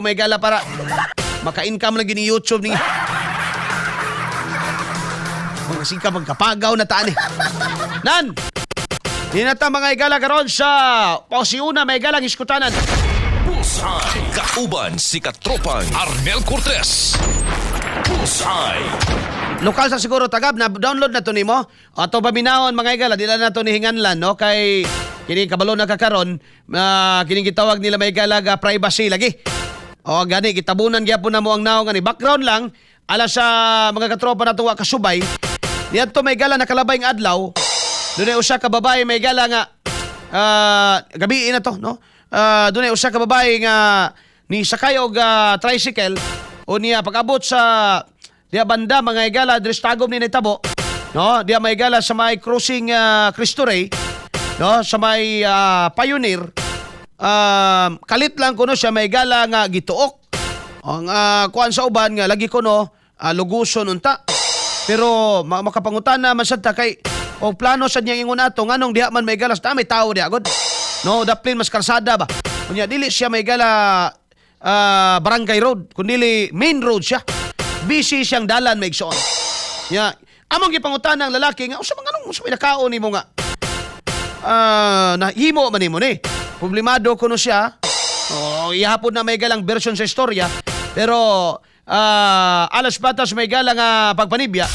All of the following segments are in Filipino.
may gala para maka-income lagi ni YouTube ni. Mga sika magkapagaw na taan eh. Nan! Di na ta mga igala karon sa pausiuna may galang iskutanan. Bullseye. Kauban si Katropang Arnel Cortez. Bullseye. Lokal sa siguro tagab na download na to nimo. Ato paminahon mga igala dila na to ni hinganlan no kay kini kabalo na kakaron kini gitawag nila may igala ga privacy lagi. O gani kitabunan gyapon na mo ang naong ani background lang ala sa mga katropa na tuwa kasubay. Diyadto may gala nakalabay ng adlaw. Dunay usa ka babae may gala nga gabi na to no. Dunay usa ka babae nga ni sakay og tricycle o niya pag-abot sa diya banda mga igala diri sa tagom ni Tabo no diya may gala sa may crossing Cristo Rey no sa may Pioneer. Kalit lang kuno siya may gala nga gituok ang kuan sa uban nga lagi kuno luguson unta pero makapangutan na man sad ta kay og plano sad niya ingon ato nganong diha man may gala sa may tao diha god no daplin mas karsada ba kunya dili siya may gala barangay road kundi main road siya busy siyang dalan may igsoon nya among gipangutan ng lalaki nga usa man nganong usa may nakaon nimo nga nahimo man nimo ni problemado kuno siya. Ihapon na may galang version sa istorya. Pero alas batas may galang pagpanibya.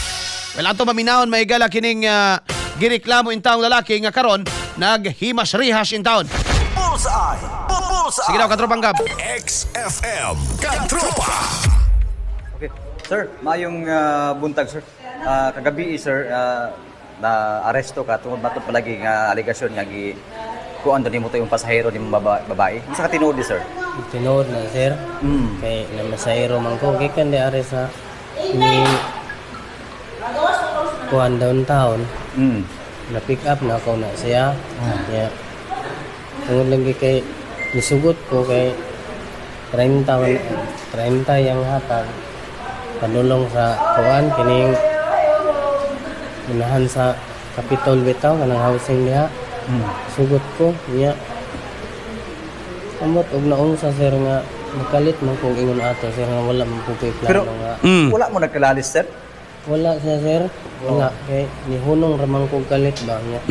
Well, ato maminahon may galang kining gireklamo in taong lalaki nga karon naghimas-rihas in taon. Bullseye. Bullseye. Sige daw, katropang gab. XFM Katropa. Okay. Sir, mayong buntag, sir. Kagabi, sir, na-aresto ka tungod bato palagi nga aligasyon nga kuan do nimo to yung pasahero nimo babae. Isa ka tinuod sir? Tinuod na sir. Kay na masahero man ko gikan di are sa ni kuan downtown. Na pick up na ako na siya. Yeah. Tungod lang kay nisugot ko kay 30 yang hatag padulong sa kuan kining unahan sa Capitol bitaw kanang housing diha. Sugot ko niya amot og naong sa sir nga makalit man kung ingon ato sir nga wala man pupoy plano Pero, nga wala mo nagkalalis, sir? wala siya sir wala kay ni hunong ramang kog kalit ba niya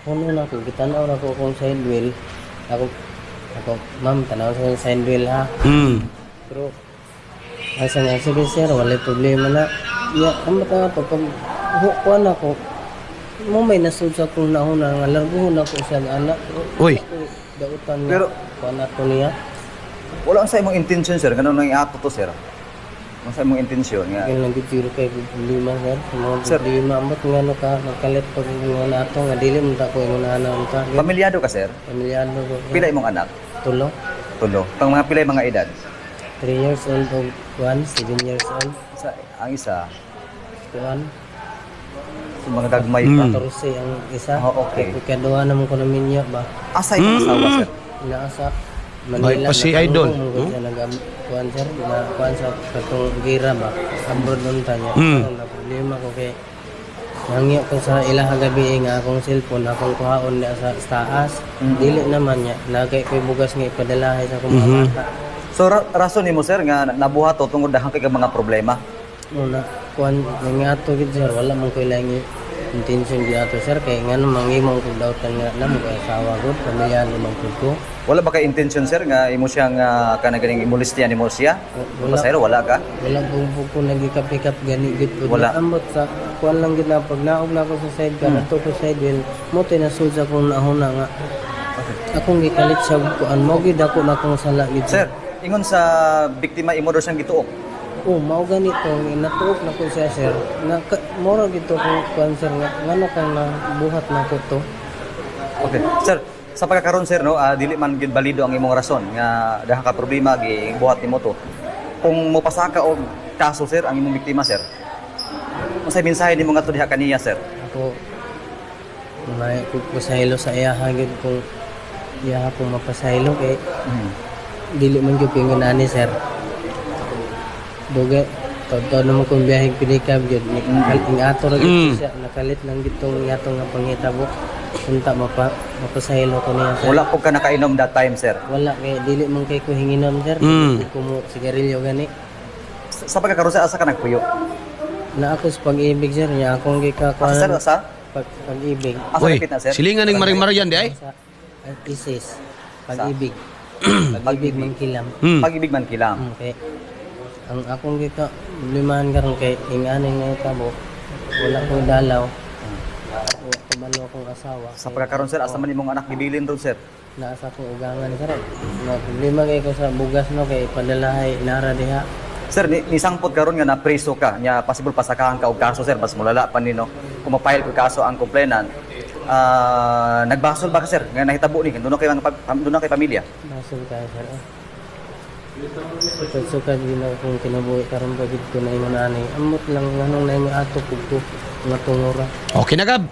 hunong na ko gitanaw na ko kung side wheel ako ma'am tanaw sa side wheel ha pero asa nga sige sir wala problema na niya amot nga to pag kuan ako mo may nasud sa kung nauna nga larguhon ako sa anak. Uy. Dautan nga. Pero, paano to niya? Wala ang sa imong intention, sir. Ganun nang iato to, sir. Ang sa imong intention nga. Kaya lang gitiro kay problema sir. Mga Sir. problema amot nga no ka nagkalit pag nga nato nga dili mo ta ko ingon na unta. Pamilyado ka, sir? Pamilyado ko. Pila imong anak? Tulo. Tulo. Pang mga pila mga edad? 3 years old og 1, 7 years old. Ang isa, Kuan. mga gagmay pa. 14 ang isa. Oh, okay. Ikaduha naman ko na minyo ba. Asa imong asawa, sir? Inaasa Ay, Manila. pa si Idol. Siya nag-kuhan sir. Kuhan sa katong gira ba. Abroad nun tanya. Na problema ko kay nangyo ko sa ilang gabi nga akong cellphone akong kuhaon na sa taas. Dili naman niya. Lagay ko bugas nga ipadalahay sa akong mga bata. So, rason nimo, sir, nga nabuhat to tungod dahang kay mga problema? Muna, kuhan nga ato gid sir. Wala man ko ilang intention di ato sir. Kaya nga naman ngimong kong dautan nga na mo kay asawa ko. Pamilya naman ko. Wala ba kay intention, sir, nga imo siyang kanaganing imulistiyan nimo siya? Wala. Pasahero, wala ka? Wala kong ko nagikap-ikap gani gid ko. Wala. Ambot sa kuan lang gid na pag naog na ako sa side ka nato ko side wheel mo tinasud sa kung nahuna nga. Akong gikalit sa kuan mo gid ako na kong sala gid. Sir, ingon sa biktima imo daw siyang gituok. Oh, mao ganito natuok na ko siya sir. Na moro gid to kung kuan sir nga ngano kang buhat na ko to. Okay. Sir, sa pagkakaroon, sir, no, dili man gid balido ang imong rason nga dahang ka problema gi buhat nimo to. Kung mopasaka og kaso, sir, ang imong biktima, sir. Unsay mensahe nimo ngadto diha kaniya, sir? Ako may kupasaylo sa iya hagid kung iya ko mapasaylo kay dili man gyud pingon ani sir. Duga todo naman kung biyaheng pinikab yun. Ing ato rin siya, nakalit lang ditong yatong nga panghitabo. unta mapasahilo ko niya sir. Wala po ka nakainom that time, sir. Wala kay dili man kay ko hinginom sir. Mm. Dili ko mo sigarilyo gani. Sa pagkakaroon, sir, asa ka nagpuyo? Na ako sa pag-ibig sir niya akong Sir, gikakuan asa? pag-ibig. Asa Uy, kapit na, sir? silingan ng maring-marian di ay? Sa thesis pag-ibig. Pag-ibig man kilam. Hmm. Pag-ibig man kilam. Okay. Ang akong gika limahan karon kay ingani nga itabo. Wala ko dalaw. Wala ko balo akong asawa. Sa pagkakaroon, sir, asa man imong anak gibilin ron, sir? Naasa kong ugangan sir. Na problema kay ko sa bugas no kay padalahay nara diha. Sir, nisangpot karon nga na preso ka, nya possible pasakahan ka og kaso, sir, bas mulala pa nino. Kung mapile ko kaso ang complainant, nagbasol ba ka, sir? Nga nahitabo ni, doon na kay pamilya. Nasol ka sir. Sukat din ako kung kinabuhi karon pa gid ko na ingon ani. Amot lang nganong na imo ato pugko nga tungora. Okay na gab.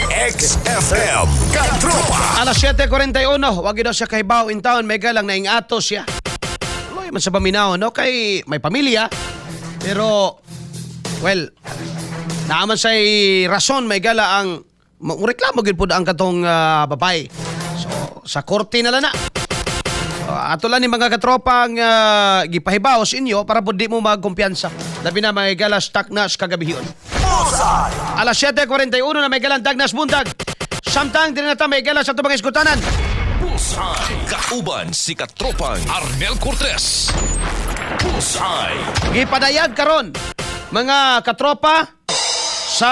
XFM Katropa. Alas 7:41, wag daw siya kahibaw in town, may galang naing ato siya. Loy man sa paminaw, no? Kay may pamilya. Pero, well, naaman sa'y rason, may gala ang reklamo gid pud ang katong babae. So, sa korte na lang na. So, ato lang ni mga katropang gipahibaw sa inyo para pud di mo magkumpiyansa. Labi na may gala stuck na sa kagabihon. Alas 7:41 na may galang Dagnas Bundag. Samtang din na ta may gala sa tubang iskutanan. Bullseye. Kauban si Katropang Arnel Cortez. Bullseye. Gipadayag karon mga katropa sa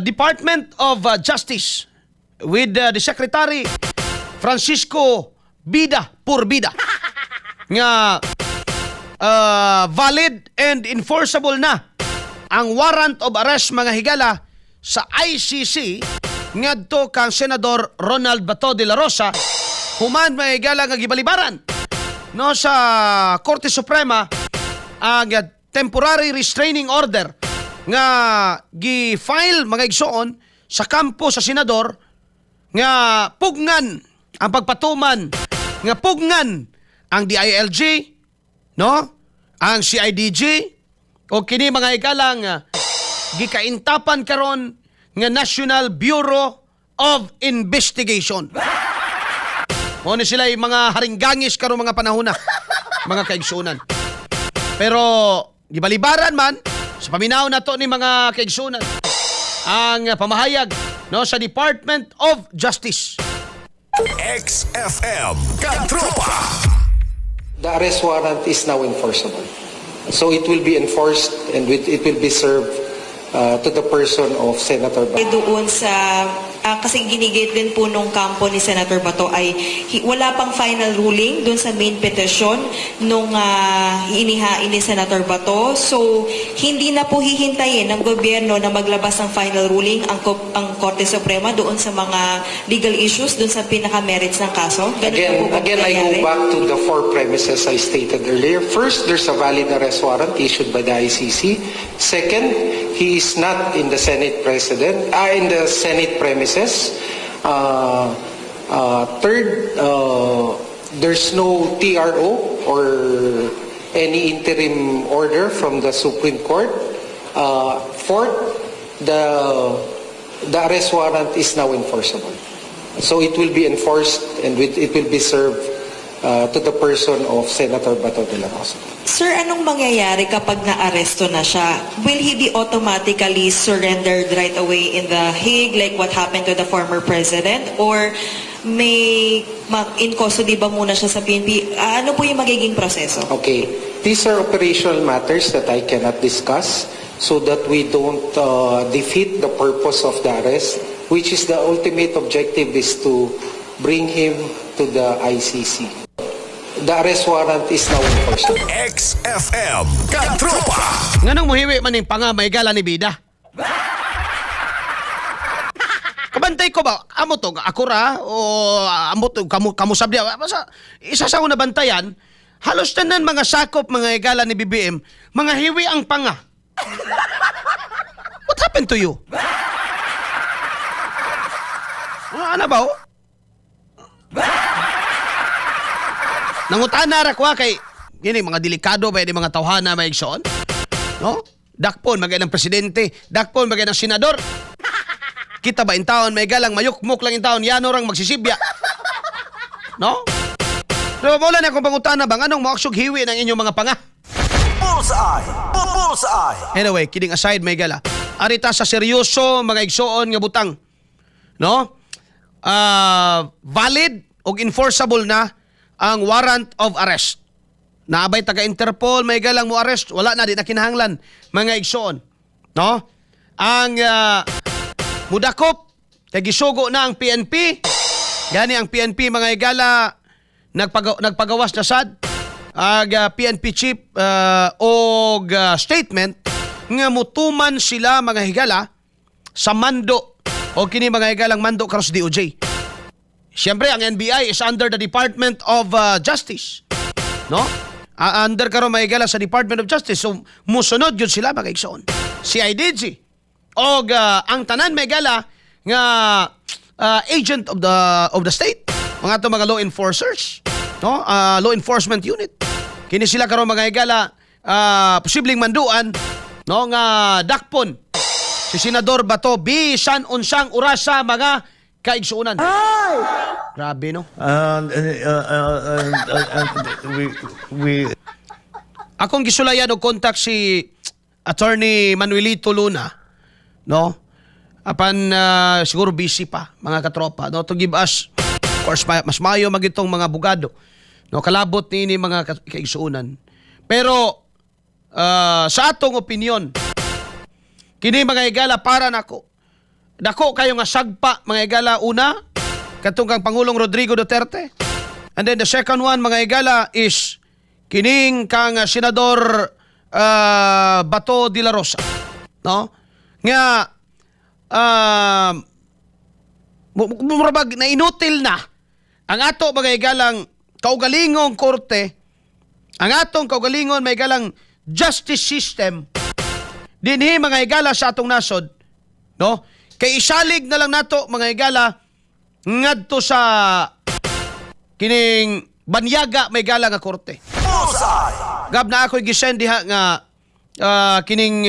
Department of Justice with the Secretary Francisco Bida Purbida nga valid and enforceable na ang warrant of arrest mga higala sa ICC ngadto kang Senador Ronald Bato de la Rosa human mga higala nga gibalibaran no sa Korte Suprema ang temporary restraining order nga gi-file mga igsoon sa kampo sa senador nga pugngan ang pagpatuman nga pugngan ang DILG no ang CIDG o kini mga ikalang gikaintapan karon nga National Bureau of Investigation. Mo ni sila yung mga haringgangis karon mga panahon na mga kaigsunan. Pero gibalibaran man sa paminaw na to ni mga kaigsunan ang pamahayag no sa Department of Justice. XFM Katropa. The arrest warrant is now enforceable. So it will be enforced and it will be served to the person of Senator Bato. Doon sa kasi ginigate din po nung kampo ni Senator Bato ay wala pang final ruling doon sa main petition nung inihain ni Senator Bato. So hindi na po hihintayin ng gobyerno na maglabas ng final ruling ang Korte Suprema doon sa mga legal issues doon sa pinaka-merits ng kaso. Again, I go back to the four premises I stated earlier. First, there's a valid arrest warrant issued by the ICC. Second, he is not in the Senate in the Senate premises. Third, there's no TRO or any interim order from the Supreme Court. Fourth, the arrest warrant is now enforceable. So it will be enforced and it will be served to the person of Senator Bato de la Rosa. Sir, anong mangyayari kapag na-aresto na siya? Will he be automatically surrendered right away in The Hague like what happened to the former president? Or may in custody ba muna siya sa PNP? Ano po yung magiging proseso? Okay. These are operational matters that I cannot discuss so that we don't defeat the purpose of the arrest, which is the ultimate objective is to bring him to the ICC. The arrest warrant is now enforceable. XFM Katropa. Nganong muhiwi man ning panga may gala ni Bida? Kabantay ko ba amo to ako ra o amo to kamusab dia basta isa sa una bantayan halos tanan mga sakop mga higala ni BBM mga hiwi ang panga. What happened to you? Ano ba? Nangutana ra kwa kay gini mga delikado ba di mga tawhana may igsoon? No? Dakpon magay ng presidente, dakpon magay ng senador. kita ba in taon, may galang mayukmok lang in taon, yano rang magsisibya. No? Pero wala na akong pangutana bang anong maaksog hiwi ng inyong mga panga? Bullseye! Bullseye! Anyway, kidding aside, may gala. Arita sa seryoso, mga igsoon nga butang. No? Valid o enforceable na ang warrant of arrest. Naabay taga-Interpol, may galang mo arrest, wala na, di na kinahanglan, mga igsoon. No? Ang mudakop, kagisugo na ang PNP. Gani ang PNP, mga igala, nagpagawas na sad. Ang PNP chief og statement nga mutuman sila, mga higala, sa mando o kini mga higalang mando karos DOJ. Siyempre, ang NBI is under the Department of Justice. No? Under karon mga higala sa Department of Justice. So, musunod yun sila, mga igsoon. CIDG. O ang tanan mga higala nga agent of the state. Mga to mga law enforcers. No? Law enforcement unit. Kini sila karon mga higala posibleng manduan, no, nga dakpon si Senador Bato bisan unsang orasa, mga kaigsuunan. Grabe, no? Akong gisulayan og contact si Attorney Manuelito Luna, no? Apan siguro busy pa, mga katropa, no, to give us, of course, mas mayo magitong mga bugado, no, kalabot ni mga kaigsuunan. Pero sa atong opinion, kini mga higala para nako. Dako kayo nga sagpa, mga higala, una katong kang Pangulong Rodrigo Duterte. And then the second one, mga higala, is kining kang Senador Bato de la Rosa. No? Nga murabag na inutil na ang ato mga higalang kaugalingong korte, ang atong kaugalingon may higalang justice system dinhi mga higala sa atong nasod, no? Kay isalig na lang nato mga higala ngadto sa kining banyaga may higala nga korte. Gab na ako'y gisend diha nga kining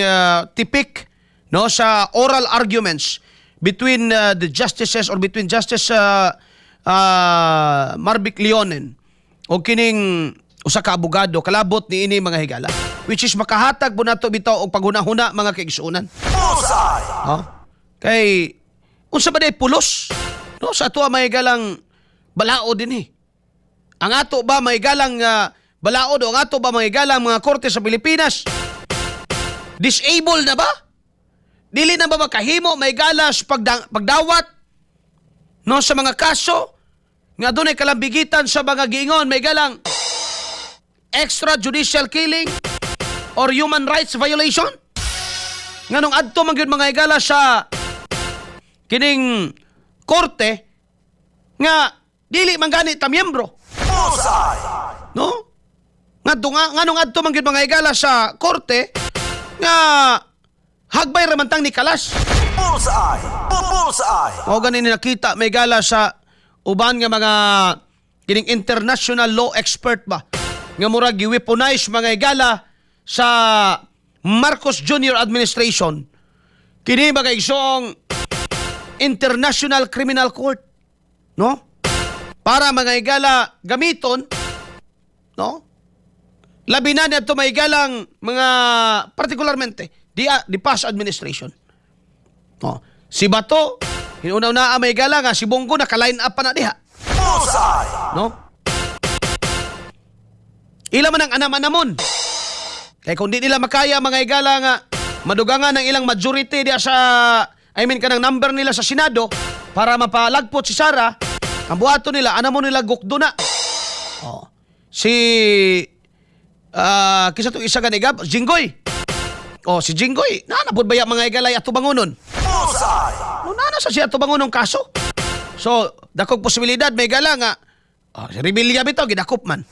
tipik, no, sa oral arguments between the justices or between Justice Marvic Leonen o kining usa ka abogado kalabot ni ini mga higala, which is makahatag po nato bitaw og paghuna-huna mga kaigsuunan. Oh? Kay unsa ba day pulos, no, sa ato mga higalang balao din ang ato ba mga higalang balaod o ang ato ba mga higalang mga korte sa Pilipinas disable na ba? Dili na ba makahimo may galas pagdawat, no, sa mga kaso nga dunay kalambigitan sa mga giingon may galang extrajudicial killing or human rights violation? Nganong adto man gyud mga higala sa kining korte nga dili man gani ta miyembro. No? Nganong adto man gyud mga higala sa korte nga hagbay ramantang ni kalas. O ganin nakita may gala sa uban nga mga kining international law expert ba nga murag gi-weaponize mga higala sa Marcos Jr. administration kini mga isong International Criminal Court, no, para mga higala gamiton, no, labi na nito mga higalang mga partikularmente di past administration. No. Si Bato, hinunaw na may gala nga, si Bongo naka-line up pa na diha. No? Ila man ang anam-anamon. Kaya kung di nila makaya mga higala nga, madugangan ng ilang majority diha sa, kanang number nila sa Senado, para mapalagpot si Sara, ang buhato nila, anamon nila gukdo na. Oh. Si, kisa itong isa ganigab, Jinggoy. Oh, si Jinggoy, nanapod ba yung mga higalay at tubangunon? No, nana sa siya tubangunong kaso. So, dakog posibilidad, may gala nga, si Rebilla bitaw, gidakop man.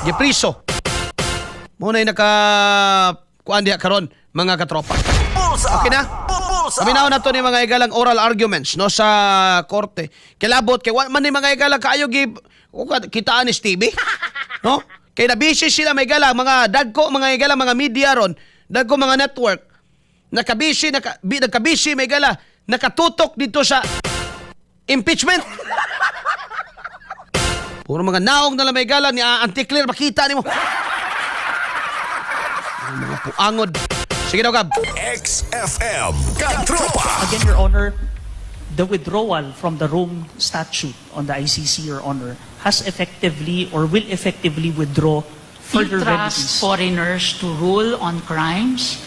Gipriso. Muna yung kuan diha karon mga katropa. Okay na? Paminaw na to ni mga higalang oral arguments, no, sa korte. Kilabot, kay man ni mga higalang kaayo kitaan ni Stevie. No? Kay nabisi sila may higalang, mga dagko, mga higalang, mga media ron, dagko mga network, nagkabisi may gala nakatutok dito sa impeachment. Puro mga naong na lamay gala ni Anti-Clear, makita ni mo. Mga puangod. Sige daw, Gab. XFM Katropa. Again, Your Honor, the withdrawal from the Rome Statute on the ICC, Your Honor, has effectively or will effectively withdraw further You trust remedies. foreigners to rule on crimes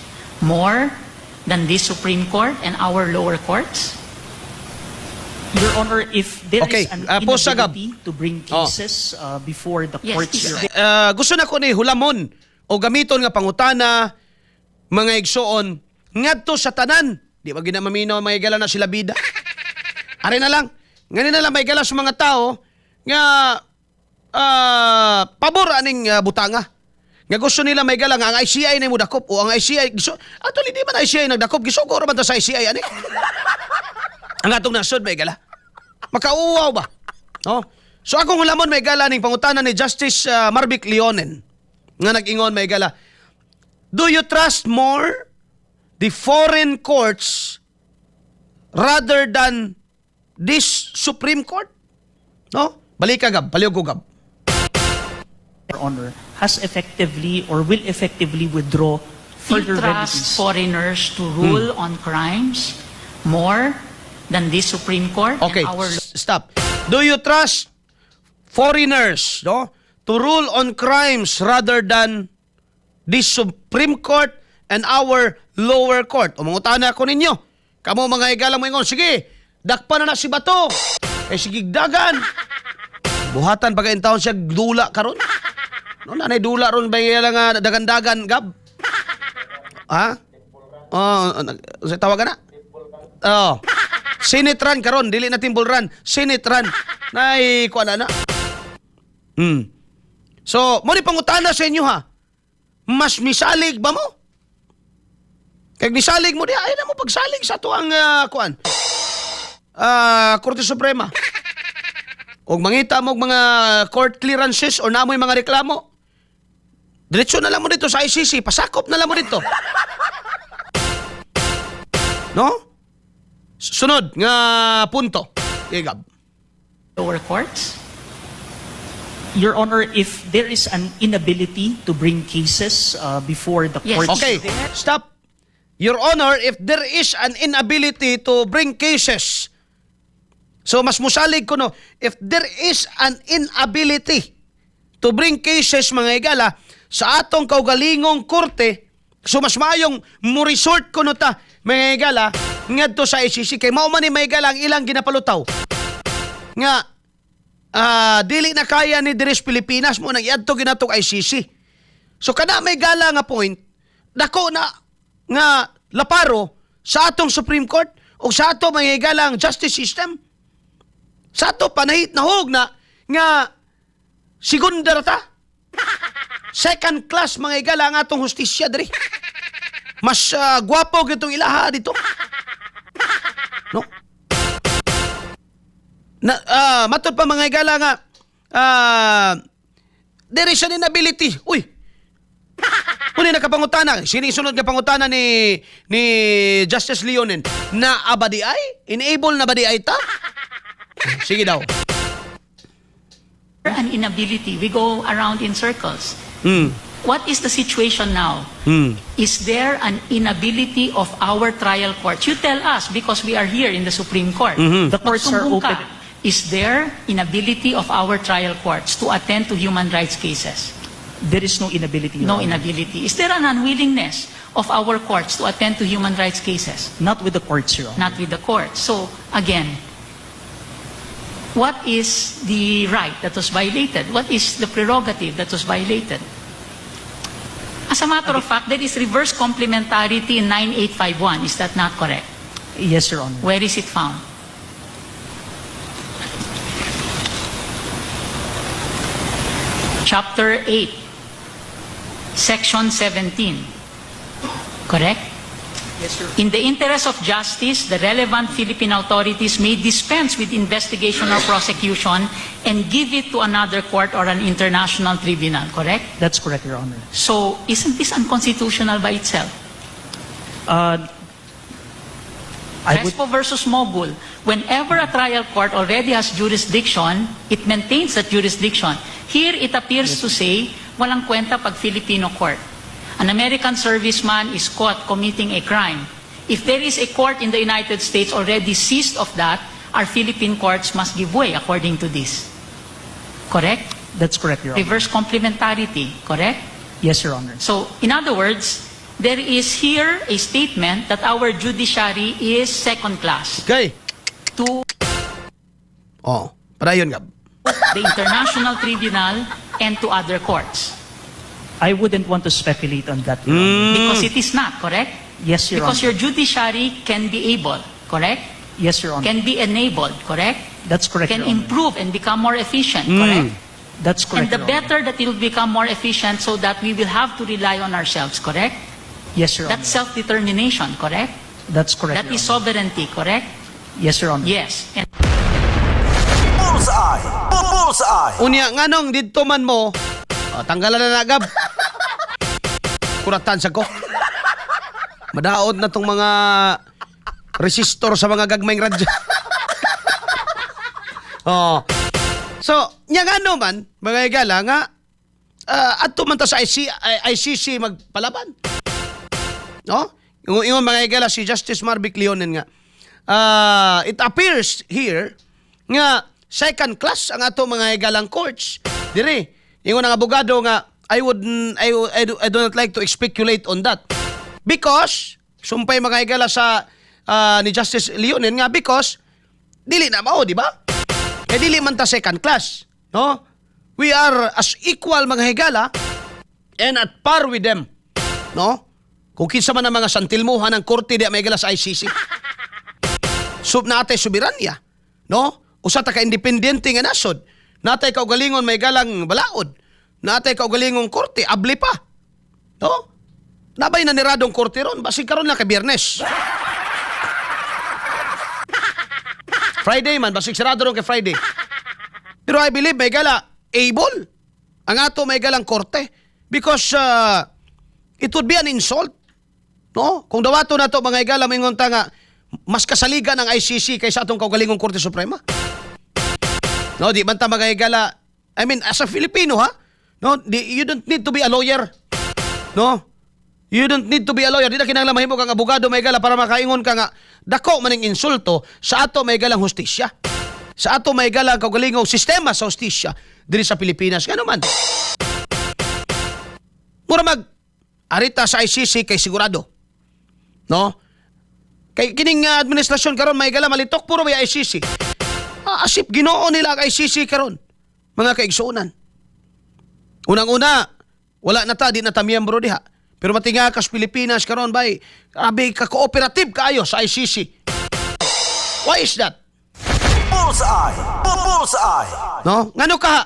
more than this Supreme Court and our lower courts? Your Honor, if there Okay, is an pause, Gab. inability to bring Oh. cases before the Yes, courts, please. Your Honor, Gusto na ko ni hulamon o gamiton nga pangutana mga igsoon ngadto sa tanan. Di ba ginamaminaw may gala na sila bida? Ari na lang. Ngayon na lang may gala sa mga tao nga pabor aning butanga. Nga gusto nila may gala nga ang ICI na mo dakop o ang ICI gusto actually di man ICI nagdakop gisugo ra man ta sa ICI ani. Ang atong nasod may gala. Makauwaw ba? No? So akong hulamon may gala ning pangutana ni Justice Marvic Leonen nga nag-ingon may gala. Do you trust more the foreign courts rather than this Supreme Court? No? Balik ka, Gab. Paliw ko, Gab. Your Honor, has effectively or will effectively withdraw You further trust remedies. foreigners to rule on crimes more than this Supreme Court Okay, and our stop. Do you trust foreigners, no, to rule on crimes rather than this Supreme Court and our lower court? O mangutana ko ninyo. Kamo mga higala mo ingon, sige, dakpa na si Bato. Eh sige, dagan. Buhatan pagkaintaon siya dula karon. No, nanay dula ron ba nga dagan-dagan, Gab? Ha? Oh, sa tawagan na? Oh. Senate run karon, dili na Timble run. Senate run. Nay, kuan na. So, mo ni pangutana sa inyo ha. Mas misalig ba mo? Kag misalig mo di ay na mo pagsalig sa tuang kuan. Korte Suprema. Og mangita mo og mga court clearances or namoy mga reklamo. Diretso na lang mo dito sa ICC, pasakop na lang mo dito. No? Sunod nga punto. Igab. lower courts? Your Honor, if there is an inability to bring cases before the Yes. courts, Okay, stop. Your Honor, if there is an inability to bring cases, so mas musalig ko no, if there is an inability to bring cases mga igala sa atong kaugalingong korte, so mas maayong mo resort ko no ta mga igala ngadto sa ICC kay mao man ni mga igala ang ilang ginapalutaw nga dili na kaya ni Dires Pilipinas mo nang iadto ginatok ICC. So kana may gala nga point dako na nga laparo sa atong Supreme Court o sa ato mga galang justice system. Sa ato panahit na hog na nga segunda ta. Second class mga igala ang atong hustisya diri. Mas gwapo gitong ilaha dito. No? Na matod pa mga igala nga there is an inability. Uy. Uni nakapangutana, sinisunod nga pangutana ni Justice Leonen na abadi ay? Enable na ba di ay ta? Sige daw. An inability. We go around in circles. What is the situation now? Is there an inability of our trial courts? You tell us because we are here in the Supreme Court. The courts are Magsumbong ka. open. Is there inability of our trial courts to attend to human rights cases? there is no inability. Your No Honor. inability. Is there an unwillingness of our courts to attend to human rights cases? Not with the courts, Your Honor. Not with the courts. So, again, what is the right that was violated? What is the prerogative that was violated? As a matter of fact, there is reverse complementarity in 9851. Is that not correct? Yes, Your Honor. Where is it found? Chapter 8, Section 17. Correct? Yes, sir. In the interest of justice, the relevant Philippine authorities may dispense with investigation or prosecution and give it to another court or an international tribunal. Correct? That's correct, Your Honor. So, isn't this unconstitutional by itself? I would- Crespo versus Mogul, whenever a trial court already has jurisdiction, it maintains that jurisdiction. Here, it appears to say, walang kwenta pag Filipino court. An American serviceman is caught committing a crime. If there is a court in the United States already seized of that, our Philippine courts must give way according to this. Correct? That's correct, Your Honor. Reverse complementarity, correct? Yes, Your Honor. So, in other words, there is here a statement that our judiciary is second class Okay. to Oh, padayon Gab. the International Tribunal and to other courts. I wouldn't want to speculate on that, Your Honor. Because it is not, correct? Yes, Your Because Honor. your judiciary can be able, correct? Yes, Your Honor. Can be enabled, correct? That's correct, Can Your Honor. improve and become more efficient, correct? That's And correct, the Your Honor. better that it will become more efficient so that we will have to rely on ourselves, correct? Yes, Your Honor. That's self-determination, correct? That's correct, That Your is Honor. sovereignty, correct? Yes, Your Honor. Yes. And Bullseye! Bullseye! Unya nganong didto man mo, tanggalan na Gab. Kuratan sa ko. Madaot na tong mga resistor sa mga gagmayng radyo. Oh. So, nya ngano man, mga igala nga, adto man ta sa ICC magpalaban. No? Yung mga igala si Justice Marvick Leonen nga. It appears here nga second class ang ato mga igalang courts. Dire, yung nga abogado nga I do not like to speculate on that. Because sumpay mga igala sa ni Justice Leonen nga because dili na mao, di ba? Eh dili man ta second class, no? We are as equal mga higala and at par with them, no? Kung kinsa man ang mga santilmuhan ng korte di may higala sa ICC. Sub natay soberanya, no? Usa ta ka independente nga nasod. Natay kaugalingon may galang balaod. Natay kaugalingong korte abli pa. No? Nabay na niradong korte ron, basig karon na kay Biyernes. Friday man, basig sarado ron kay Friday. Pero I believe may gala able ang ato may galang korte because it would be an insult, no? Kung dawato na to mga igala mingon ta nga mas kasaligan ang ICC kaysa atong kaugalingong Korte Suprema. No, di man ta mga igala, I mean as a Filipino ha, no, you don't need to be a lawyer. No? You don't need to be a lawyer. Di na kinahanglan mahimo kang abogado may gala para makaingon ka nga dako maning insulto sa ato may galang hustisya. Sa ato may galang kaugalingong sistema sa hustisya diri sa Pilipinas. Ngano man? Mura mag arita sa ICC kay sigurado. No? Kay kining administrasyon karon may gala malitok puro may ICC. Asip Ginoo nila ang ICC karon. Mga kaigsuonan. Unang-una, wala na ta, di na ta miyembro diha. Pero matinga kas Pilipinas karon bay, abi ka cooperative kaayo sa ICC. Why is that? Bullseye! Bullseye! No? Ngano ka?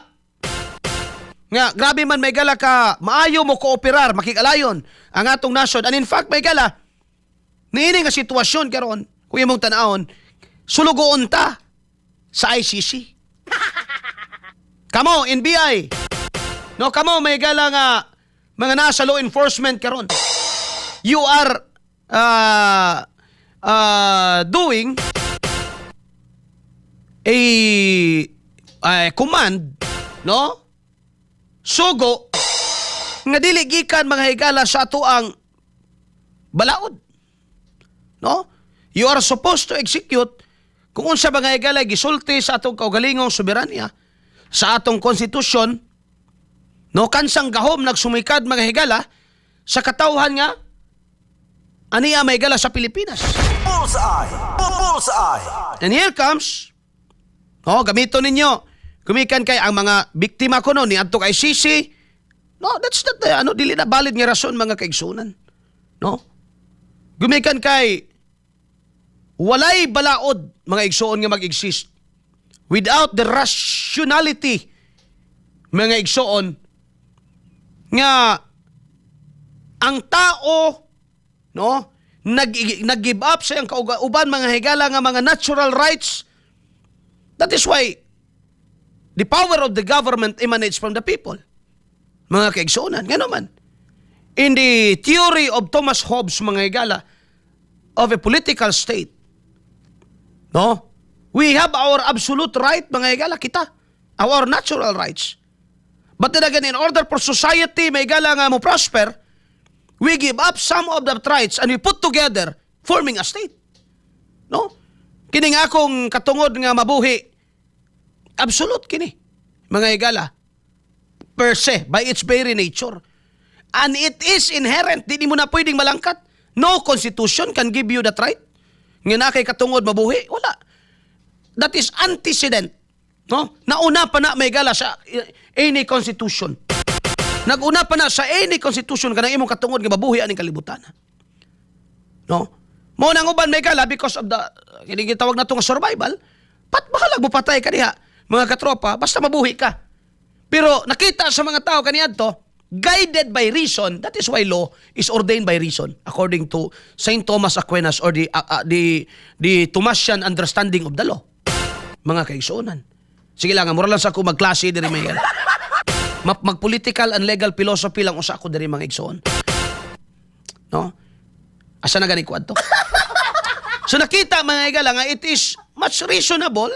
Nga, grabe man may gala ka, maayo mo kooperar, makikalayon ang atong nasod. And in fact, may gala, niini nga sitwasyon karon, kung imong tanahon, sulugoon ta sa ICC. Kamo, NBI. No, kamo, may gala nga, mga nasa law enforcement karon. You are doing a command, no? Sugo nga dili gikan mga higala sa ato ang balaod. No? You are supposed to execute kung unsa mga higala gisulti sa atong kaugalingong soberanya, sa atong konstitusyon, no, kansang gahom nagsumikad mga higala sa katawhan nga aniya may higala sa Pilipinas. Bullseye! Bullseye! And here comes, no, gamito ninyo. Kumikan kay ang mga biktima ko no ni adto kay ICC. No, that's not dili na valid nga rason mga kaigsunan. No? Gumikan kay walay balaod mga igsuon nga mag-exist without the rationality mga igsuon nga ang tao, no, nag-give up sa iyang kauban mga higala nga mga natural rights. That is why the power of the government emanates from the people. Mga kaigsunan, gano man. In the theory of Thomas Hobbes, mga higala, of a political state, No? We have our absolute right, mga higala, kita. Our natural rights. But then again, in order for society, mga higala nga mo prosper, we give up some of the rights and we put together, forming a state. No? Kini nga akong katungod nga mabuhi, absolute kini, mga higala, per se, by its very nature. And it is inherent, di mo na pwedeng malangkat. No constitution can give you that right. Nga na kay katungod mabuhi, wala. That is antecedent. No? Nauna pa na may gala sa any constitution. Naguna pa na sa any constitution kanang imong katungod nga mabuhi aning kalibutan. No? Mo nang uban may gala because of the kini gitawag nato nga survival. Bahala mo patay ka diha, mga katropa, basta mabuhi ka. Pero nakita sa mga tao kaniadto, guided by reason, that is why law is ordained by reason, according to Saint Thomas Aquinas or the Thomasian understanding of the law. Mga kaigsuonan. Sige lang, mura lang sa ako magklase diri may mag-political and legal philosophy lang usa ako diri mga igsoon. No? Asa na gani kwadto? So nakita mga igala nga it is much reasonable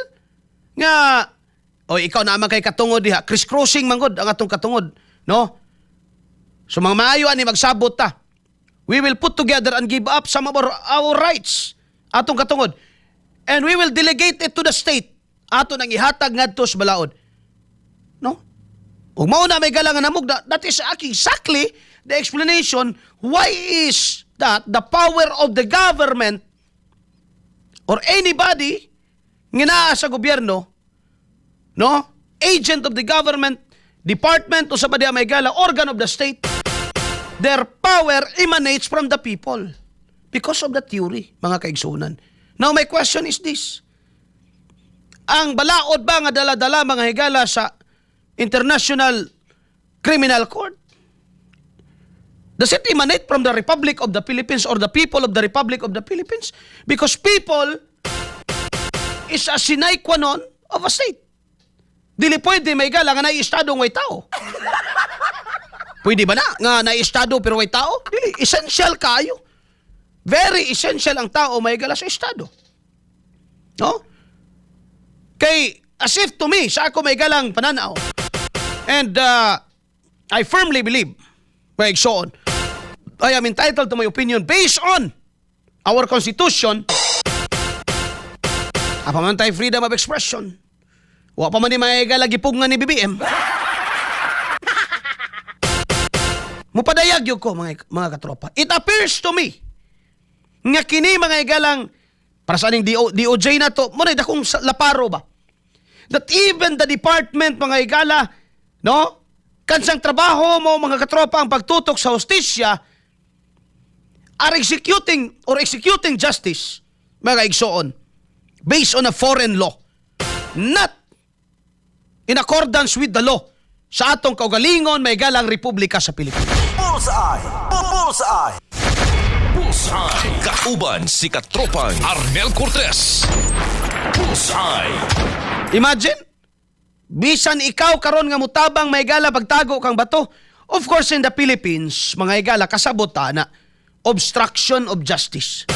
nga ikaw naman kay katungod diha, criss-crossing manggod ang atong katungod, no? So mga maayo ani magsabot ta. We will put together and give up some of our rights atong katungod. And we will delegate it to the state. Ato nang ihatag ngadto sa balaod. No? Ug mao na may galangan namog that is exactly the explanation why is that the power of the government or anybody nga naa sa gobyerno, no? Agent of the government, department o sa badya may gala, organ of the state, their power emanates from the people because of the theory, mga kaigsunan. Now, my question is this. Ang balaod ba nga dala-dala mga higala sa International Criminal Court? Does it emanate from the Republic of the Philippines or the people of the Republic of the Philippines? Because people is a sine qua non of a state. Dili pwede may gala nga nai-estado ng tao. Pwede ba na nga nai-estado pero may tao? Dili. Essential kayo. Very essential ang tao may gala sa estado. No? Kay, as if to me, sa ako may galang pananaw. And I firmly believe, by so on, I am entitled to my opinion based on our Constitution. Apa man tayo freedom of expression. Wa pa man ni may galagi pugngan ni BBM. Mupadayag yun ko, mga katropa. It appears to me nga kini mga igalang para sa aning DOJ na to, muna dakong laparo ba? That even the department, mga igala, no? Kansang trabaho mo, mga katropa, ang pagtutok sa hustisya, are executing justice, mga igsoon, based on a foreign law, not in accordance with the law sa atong kaugalingon, may galang Republika sa Pilipinas. Bullseye! Bullseye! Bullseye. Kauban si katropang Arnel Cortez. Bullseye. Imagine, bisan ikaw karon nga mutabang may gala pagtago kang bato. Of course, in the Philippines, mga igala, kasabota na obstruction of justice.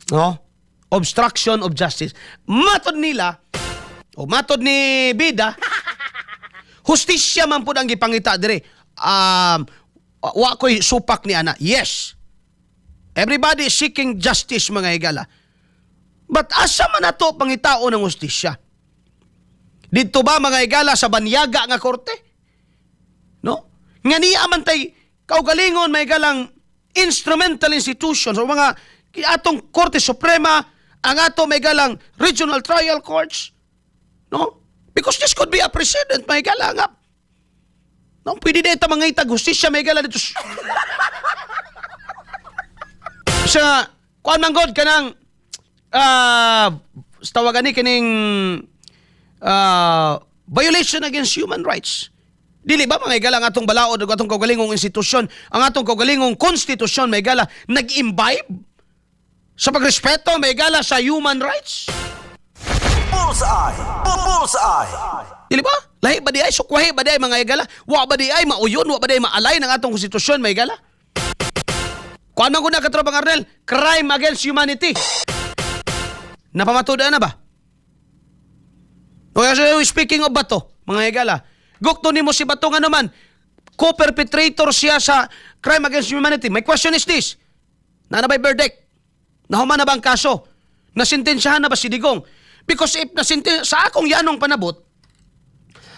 No? Obstruction of justice. Matod nila, o matod ni Bida, hustisya man po ang gipangita dire. Wa ko'y supak ni ana. Yes. Everybody is seeking justice, mga igala. But asa man nato pangitao ng hustisya? Dito ba mga igala sa banyaga nga korte? No? Nga niya man tay kaugalingon may galang instrumental institutions o mga atong Korte Suprema, ang ato may galang regional trial courts. No? Because this could be a precedent, may gala nga. No? Pwede na ito mga itag hustisya may gala dito. Sa kuan manggod ka ng tawagan ni kining violation against human rights. Dili ba mga igala ang atong balaod o atong kaugalingong institusyon, ang atong kaugalingong konstitusyon may igala nag-imbibe sa pagrespeto may igala sa human rights? Bullseye! Bullseye! Dili ba? Lahi ba di ay sukwahi ba di ay mga igala? Wa ba di ay mauyon, wa ba di ay maalay ng atong konstitusyon may igala? Kuan man gud na katropang Arnel, crime against humanity. Napamatuda na ba? Okay, so speaking of Bato, mga higala, gukto nimo si Bato nga naman, co-perpetrator siya sa crime against humanity. My question is this, na ba'y verdict? Nahuman na ba ang kaso? Nasintensyahan na ba si Digong? Because if sa akong yanong panabot,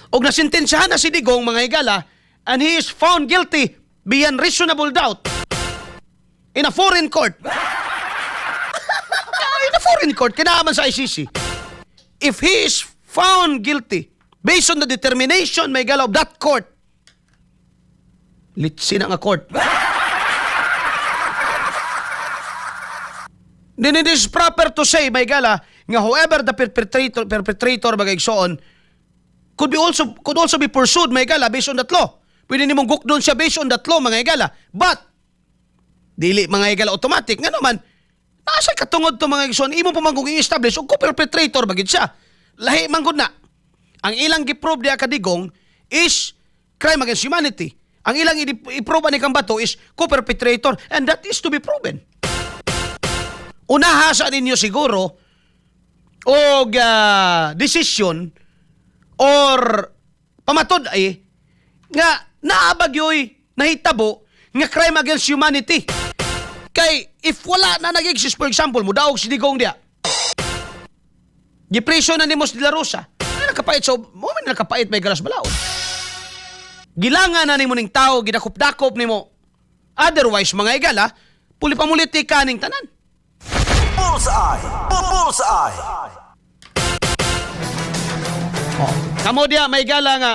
o nasintensyahan na si Digong, mga higala, and he is found guilty beyond reasonable doubt in a foreign court. In a foreign court, kinaaman sa ICC. If he is found guilty based on the determination, may gala, of that court, litsin ang court. Then it is proper to say, may gala, nga whoever the perpetrator magigsoon, could also be pursued, may gala, based on that law. Pwede nimong gukdon siya based on that law, mga higala. But, dili mga higala automatic. Nga naman, nasa katungod to mga higson, imo pa man kung i-establish, o co-perpetrator bagid siya. Lahi man gud na. Ang ilang giprove diya kadigong is crime against humanity. Ang ilang i-prove ni Kambato is co-perpetrator, and that is to be proven. Unaha sa ninyo siguro, og decision, or pamatod ay, nga naabagyoy, nahitabo, nga crime against humanity. Kay, if wala na nag-exist, for example, mudaog si Digong diya, gipreso na ni Mos de la Rosa, ay nakapait, so, mo man nakapait, may galas balaod. Gilangan na ni mo ning tao, gidakop-dakop ni mo. Otherwise, mga igala, puli-pamuliti ka ning tanan. Bullseye! Bullseye! Kamo diya, may igala nga,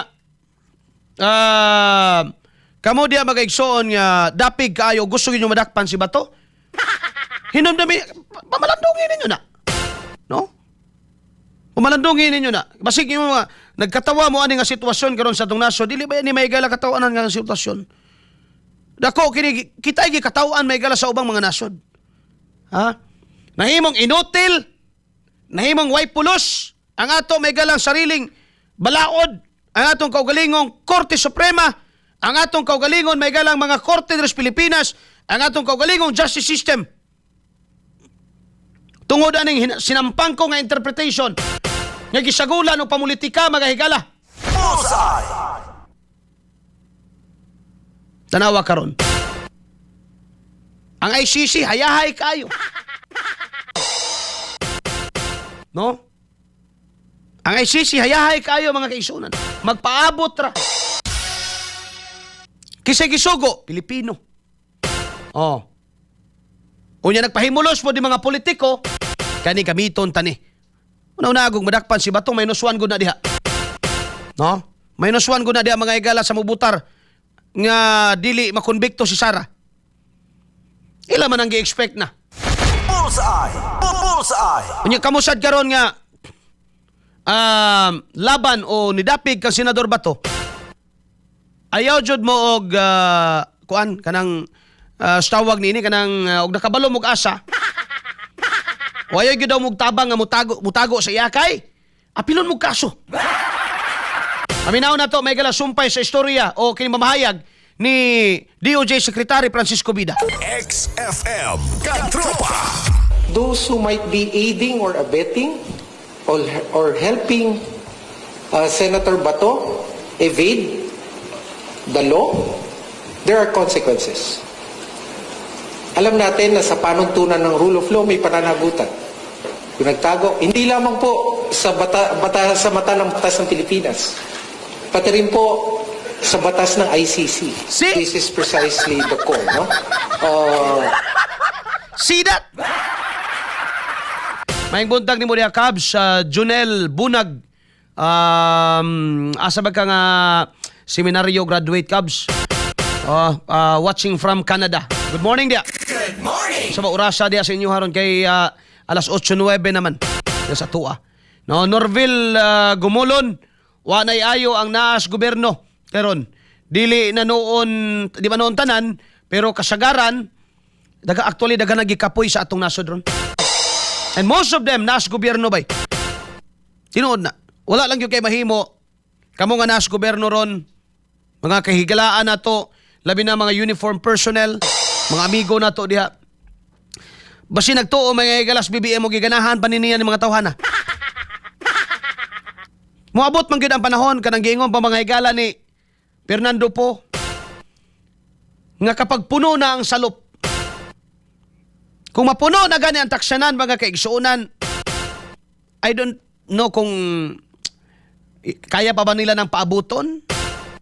kamo diya mag-igsoon nga dapig kaayo, gusto nyo madakpan si Bato? Hinumdami, pamalandungin ninyo na. No? Pamalandungin ninyo na. Basig yung mga, nagkatawa mo ani nga sitwasyon karon sa itong nasod, dili ba yan ni may gala katawanan nga sitwasyon? Dako, kita ay katawan may gala sa ubang mga nasod. Ha? Nahimong inutil, nahimong way pulos, ang ato may galang sariling balaod, ang atong kaugalingong Korte Suprema, ang atong kaugalingon may galang mga Korte de las Pilipinas, ang atong kaugalingong justice system. Tungod aning sinampang ko nga interpretation, nga gisagulan o pamulitika mga higala. Bullseye! Tanawa karon. Ang ICC hayahay kayo. No? Ang ICC hayahay kayo mga kaisunan. Magpaabot ra. Kisay gisugo, Pilipino. Oh. Unya nagpahimulos mo di mga politiko, kani gamiton tani. Una-unagong madakpan si Batong, may nuswan gud na diha. No? May nuswan gud na diha mga igala sa mubutar nga dili makonbikto si Sara. Ila man ang gi-expect na. Bullseye! Bullseye! Unya kamusad karon nga laban o nidapig kang Senador Bato. Ayaw jud mo og kuan kanang tawag nini kanang og nakabalo mog asa. Wayo gyud daw mog tabang nga mutago sa iyakay. Apilon mog kaso. Aminaw na to may gala sumpay sa istorya o kini mamahayag ni DOJ Secretary Francisco Bida. XFM Katropa. Those who might be aiding or abetting or helping Senator Bato evade the law, there are consequences. Alam natin na sa panuntunan ng rule of law may pananagutan. Kung nagtago, hindi lamang po sa mata ng batas ng Pilipinas, pati rin po sa batas ng ICC. See? This is precisely the core, no? See that? Maing buntag ni mo diha Cubs, Junel Bunag. Asa ba ka nga seminaryo graduate Cubs? Watching from Canada. Good morning dia. Good morning! Sa maurasa dia sa inyo haron kay alas 8:09 naman sa tuwa. No, Norville Gumulon, wa nay ayo ang naas gobyerno. Karon dili na noon, di ba noon tanan, pero kasagaran actually daga nagikapoy sa atong nasod ron. And most of them naas gobyerno bay. Tinuod na. Wala lang yung kay mahimo. Kamo nga naas gobyerno ron, mga kahigalaan na to, labi na mga uniform personnel, mga amigo na to diha. Basi nagtuo mga galas BBM mo giganahan paninian ng mga tawhana. Moabot man gyud ang panahon kanang giingon pa mga higala ni Fernando Po nga kapag puno na ang salop, kung mapuno na gani ang taksyanan mga kaigsuunan, I don't know kung kaya pa ba nila ng paabuton,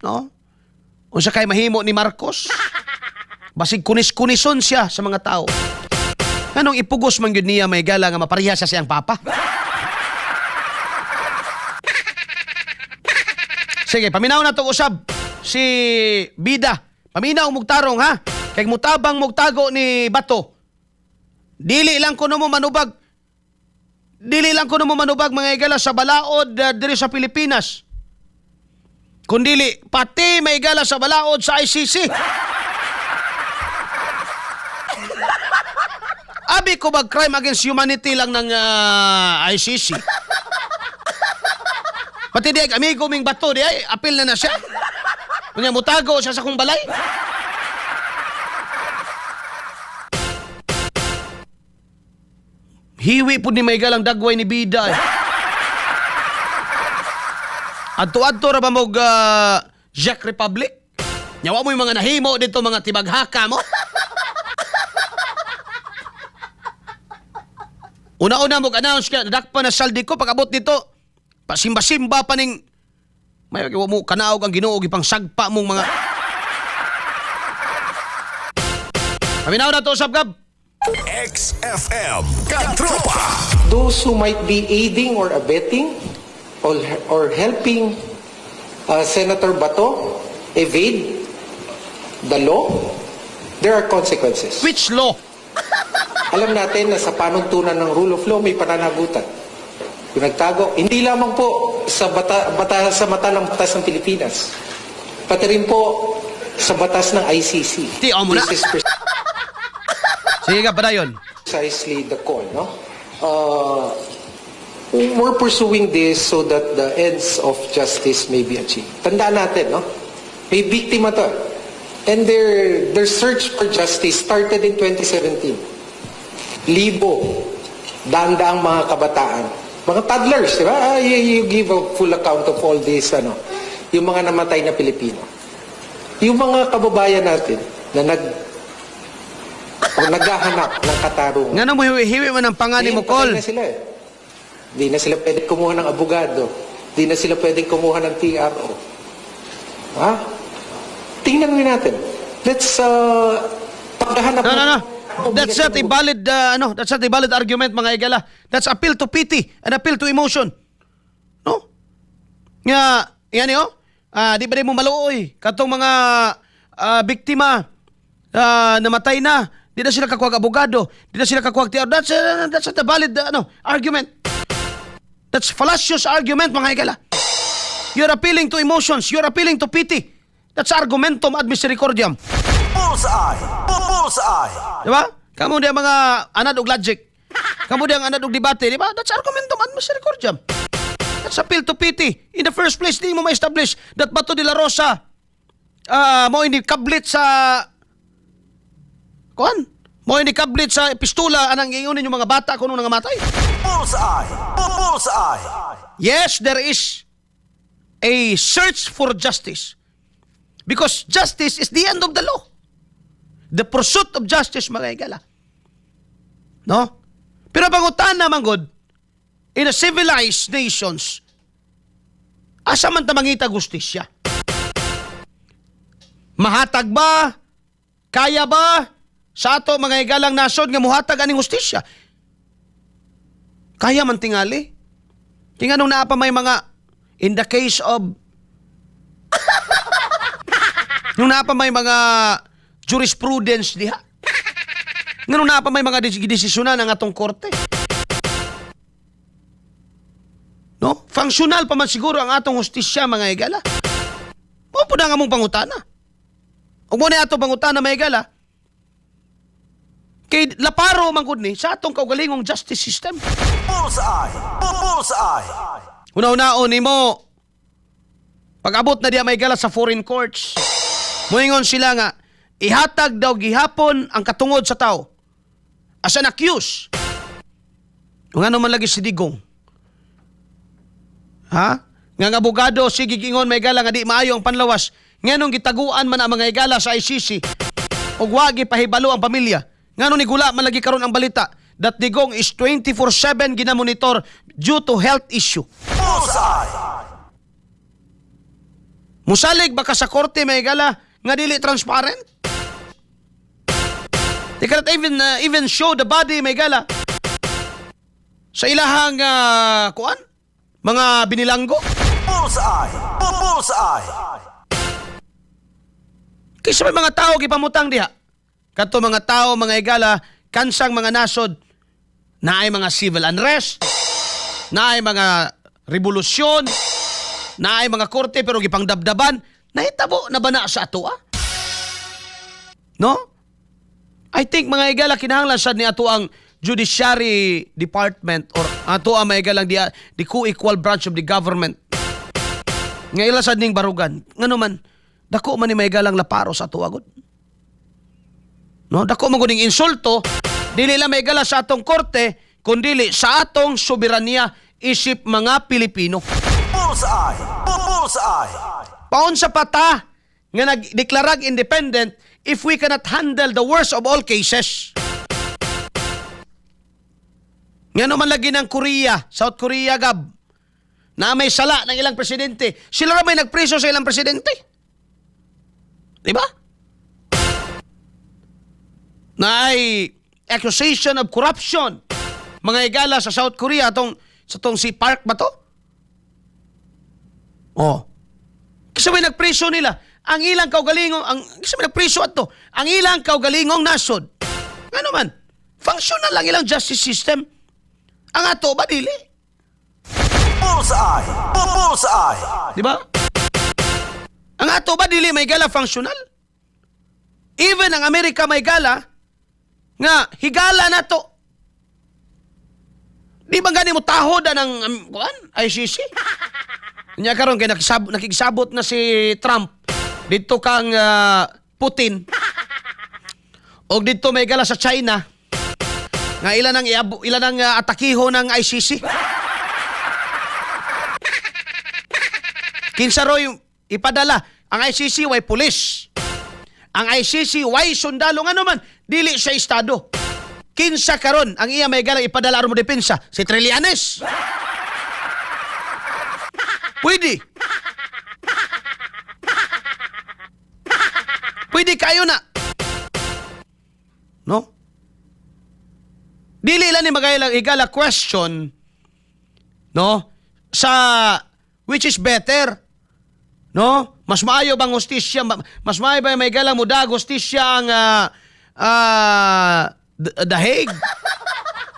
no? O siya kay mahimo ni Marcos, basig kunis-kunison siya sa mga tao. Anong ipugos man gyud niya may gala nga mapareha siya siyang papa? Sige, paminaw na to usab si Bida. Paminaw mugtarong ha. Kay mutabang mugtago ni Bato. Dili lang kuno mo manubag mga igala sa balaod diri sa Pilipinas. Kundili pati may igala sa balaod sa ICC. Abi ko bag crime against humanity lang ng ICC. Pati di amigo ming Bato di ay apil na siya. Kunya mutago siya sa kong balay. Hiwi po ni may galang dagway ni Bida. Adto-adto ra ba mog Czech Republic? Nyawa mo yung mga nahimo dito mga tibaghaka mo? Una-una mog announce ka, nadakpa na saldi ko pag abot dito. Pasimba-simba pa ning may mo kanaog ang Ginoo gipang sagpa mong mga. Paminaw na to usab gab. XFM Katropa. Those who might be aiding or abetting or helping Senator Bato evade the law, there are consequences. Which law? Alam natin na sa panuntunan ng rule of law may pananagutan. Yung nagtago, hindi lamang po sa sa mata ng batas ng Pilipinas, pati rin po sa batas ng ICC. Ti, amo na. This is Sige ka, padayon. precisely the call, no? We're pursuing this so that the ends of justice may be achieved. Tandaan natin, no? May biktima to. And their search for justice started in 2017. Libo, daan-daang mga kabataan, mga toddlers, di ba? You give a full account of all this, yung mga namatay na Pilipino. Yung mga kababayan natin na naghahanap ng katarungan. Nga mo hiwi mo ng pangani mo, Col. Patay na sila eh. Di na sila pwede kumuha ng abogado. Di na sila pwede kumuha ng TRO. Ha? Tingnan natin. Let's paghahanap. No. That's not a valid that's not a valid argument mga igala. That's appeal to pity and appeal to emotion. No? Nga yan yo. Di ba mo maluoy katong mga biktima namatay na. Di na sila kakuwag abogado. Di na sila kakuwag TRO. That's not a valid argument. That's fallacious argument mga igala. You're appealing to emotions. You're appealing to pity. That's argumentum ad misericordiam. Bullseye. Bullseye. Diba? Kamu dia mga anad og logic. Kamu dia ang anad og debate, diba? That's argumentum ad misericordiam. That's appeal to pity. In the first place, di mo ma-establish that Bato de la Rosa mo ini kablit sa mo ini kablit sa pistula anang ingunin yung mga bata kuno nga matay. Bullseye. Bullseye. Yes, there is a search for justice. Because justice is the end of the law. The pursuit of justice, mga igala. No? Pero pangutan naman, God, in a civilized nations, asa man ta mangita justisya? Mahatag ba? Kaya ba? Sa ato, mga igalang nasod, nga muhatag aning justisya? Kaya man tingali? Tinganong naa pa may mga, in the case of, nung naa pa may mga jurisprudence diha. Ngano na pa may mga desisyonan ng atong korte. No? Functional pa man siguro ang atong hustisya mga igala. Mo po na nga mong pangutana. Ug mo na ato pangutana mga igala. Kay laparo man gud ni sa atong kaugalingong justice system. Bullseye. Bullseye. Una-unaon nimo pag-abot na diya may igala sa foreign courts. Moingon sila nga ihatag daw gihapon ang katungod sa tao as an accused. Kung ano man lagi si Digong. Ha? Nga abogado, sige gingon may gala nga di maayo ang panlawas. Nganong gitaguan man ang mga igala sa ICC. Ug wagi pahibalo ang pamilya. Nganong nigula man lagi karon ang balita that Digong is 24/7 ginamonitor due to health issue. Bullseye. Musalig baka sa korte may gala nga dili transparent? They cannot even show the body may gala sa ilahang kuan mga binilanggo. Bullseye. Bullseye. Kaysa may mga tao gipamutang diha. Kadto mga tao mga igala kansang mga nasod na ay mga civil unrest, na ay mga revolusyon, na ay mga korte pero gipangdabdaban, nahitabo na ba na sa ato No? I think mga igala kinahanglan sad ni ato ang Judiciary Department or ato ang mga igalang the co-equal branch of the government. Nga ila sad ning barugan. Ngano man dako man ni mga igalang laparo sa ato agod. No, dako man gud ning insulto dili lang may igala sa atong korte kundi sa atong soberanya isip mga Pilipino. Bullseye. Bullseye. Paon sa pata nga nagdeklarag independent if we cannot handle the worst of all cases. Nga naman lagi ng Korea, South Korea gab, na may sala ng ilang presidente. Sila may nagpreso sa ilang presidente. Diba? Na ay accusation of corruption. Mga igala sa South Korea, sa tong si Park ba to? Oh. Kasi may nagpreso nila. Ang ilang kaugalingong, kasi may nagpreso ato, ang ilang kaugalingong nasod. Ano man? Functional lang ilang justice system. Ang ato ba dili? Bullseye. Bullseye. Di ba? Ang ato ba dili may gala functional? Even ang Amerika may gala nga higala na to. Di ba gani mo tahod ng ICC? Nya karon kay nakikisabot na si Trump dito kang Putin. Og dito may gala sa China nga ilan ang atakiho ng ICC. Kinsa roy ipadala ang ICC way pulis. Ang ICC way sundalo nga naman dili sa estado. Kinsa karon ang iya may galang ipadala aron mo depensa si Trillanes. Pwede. Pwede kayo na. No? Dili lang ni magaylang igala question, no? Sa which is better, no? Mas maayo bang hustisya, mas maayo ba may galang muda hustisya ang The Hague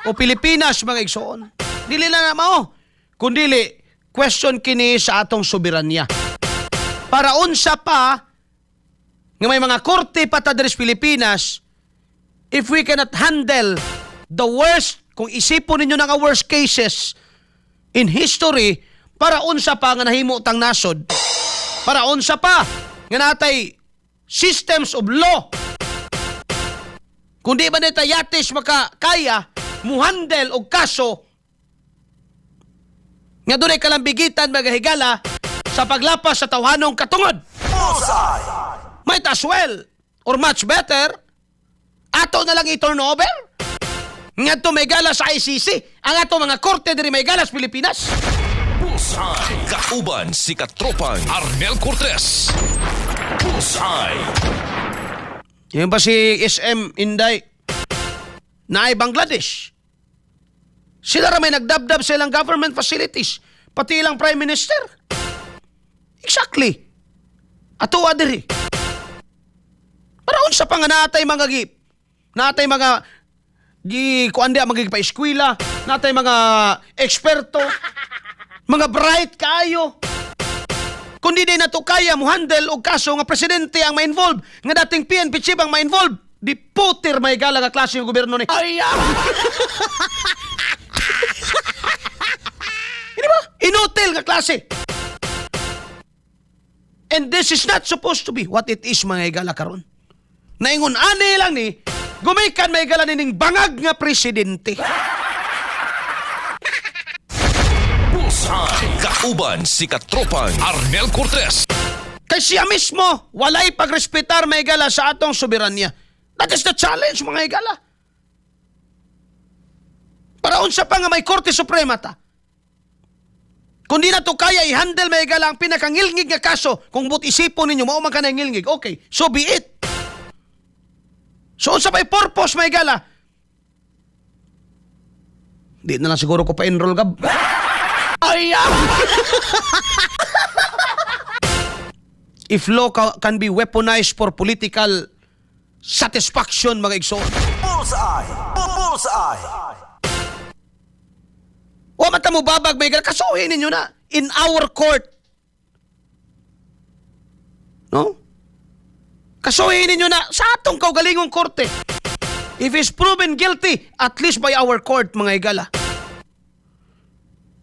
o Pilipinas mga igsoon? Dili lang na mao, kundili question kini sa atong soberanya. Para unsa pa nga may mga korte pata diri sa Pilipinas, if we cannot handle the worst, kung isipon ninyo nga worst cases in history, para unsa pa nga nahimo tang nasod, para unsa pa nga natay systems of law, kung di ba nita yatis makakaya muhandle og kaso nga dunay kalambigitan magahigala sa paglapas sa tawhanong katungod. Bullseye. Might as well, or much better, ato na lang i-turn over. Nga to may gala sa ICC, ang ato mga korte diri may gala sa Pilipinas. Bullseye. Kauban si Katropang Arnel Cortez. Bullseye. Yan ba si SM Inday na ay Bangladesh? Sila ra may nagdabdab sa ilang government facilities, pati ilang prime minister. Exactly. Ato adiri. Para unsa pa nga natay mga kuan dia magigpa-eskwela, natay mga eksperto, mga bright kaayo. Kung di na to kaya mo handle og kaso nga presidente ang ma-involve, nga dating PNP chief ang ma-involve, di putir may gala nga klase yung gobyerno ni. Hindi ba? Inutil nga klase. And this is not supposed to be what it is mga igala karon. Naingon ani lang ni Gumikan may gala nining bangag nga presidente. Bullseye. Kauban si katropang Arnel Cortez. Kay siya mismo, walay pagrespetar may gala sa atong soberanya. That is the challenge, mga higala. Para unsa pa nga may Korte Suprema ta. Kung di na to kaya i-handle may higala ang pinakangilngig nga kaso, kung but isipon ninyo, mao man ka na ngilngig, okay, so be it. So unsa may purpose may higala? Di na lang siguro ko pa-enroll gab. Ay, If law can be weaponized for political satisfaction, mga igsoon. Bullseye. Bullseye. O mata mo babag, may kasuhin ninyo na in our court. No? Kasuhin ninyo na sa atong kaugalingong korte. If he's proven guilty, at least by our court, mga higala.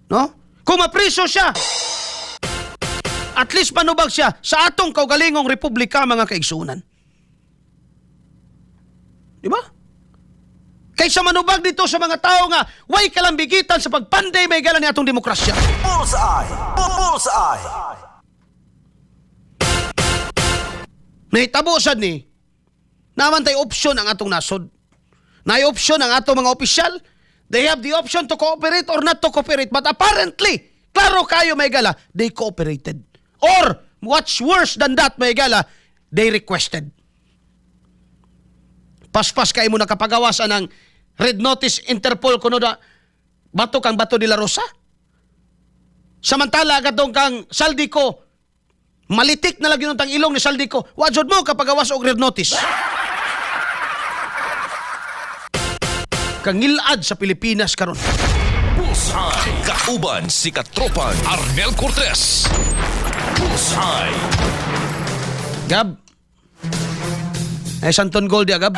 No? Kung mapriso siya, at least manubag siya sa atong kaugalingong republika, mga kaigsunan. Di ba? Kaysa manubag dito sa mga tao nga way kalambigitan sa pagpanday may gala ni atong demokrasya. Bullseye. Bullseye. Nahitabo sad ni, naman tay option ang atong nasod. Nay option ang atong mga opisyal. They have the option to cooperate or not to cooperate. But apparently, klaro kayo may gala, they cooperated. Or, what's worse than that may gala, they requested. Paspas kayo mo nakapagawasan ng Red Notice Interpol kuno da bato kang Bato de la Rosa. Samantala katong kang Saldico, malitik na lagi nung tang ilong ni Saldico. Wajod mo kapagawas og Red Notice. Kangilad sa Pilipinas karon. Bullseye. Kauban si katropang Arnel Cortez. Bullseye. Gab. Ay Santon Gold ya, Gab.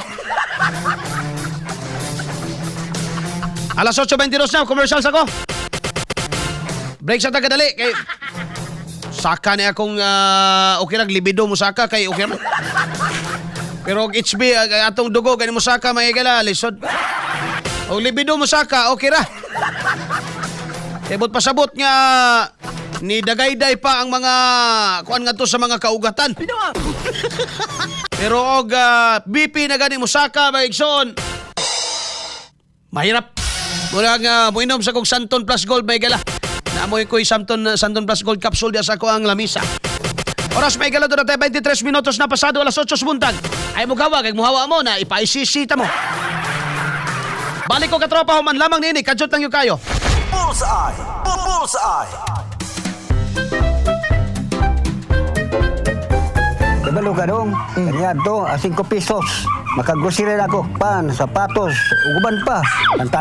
Alas 8:22 na, commercials ako. Break sa tagadali. Kay saka niya akong okay lang, libido mo saka kay okay man. Pero HB, atong dugo, ganyan mo saka, may gala, lisod. O libido mo saka, okay ra. Ebot pasabot nga, ni dagayday pa ang mga, kuan nga to sa mga kaugatan. Pero og BP na gani mo saka, may igsoon. Mahirap. Mula nga, muinom sa kong Santon Plus Gold, may gala. Naamoy ko'y Santon Plus Gold capsule diya sa ko ang lamisa. Oras may gala doon natin, 23 minutos na pasado, alas 8 sumuntan. Ay mo gawag, ay muhawa mo na, ipaisisita mo. Balik ko katropa, human lamang nini, kadyot lang yung kayo. Bullseye. Bullseye. Kabalo ka dong, kanya to, 5 pesos. Makagusiri na ako, pan, sapatos, uguban pa. Ang talo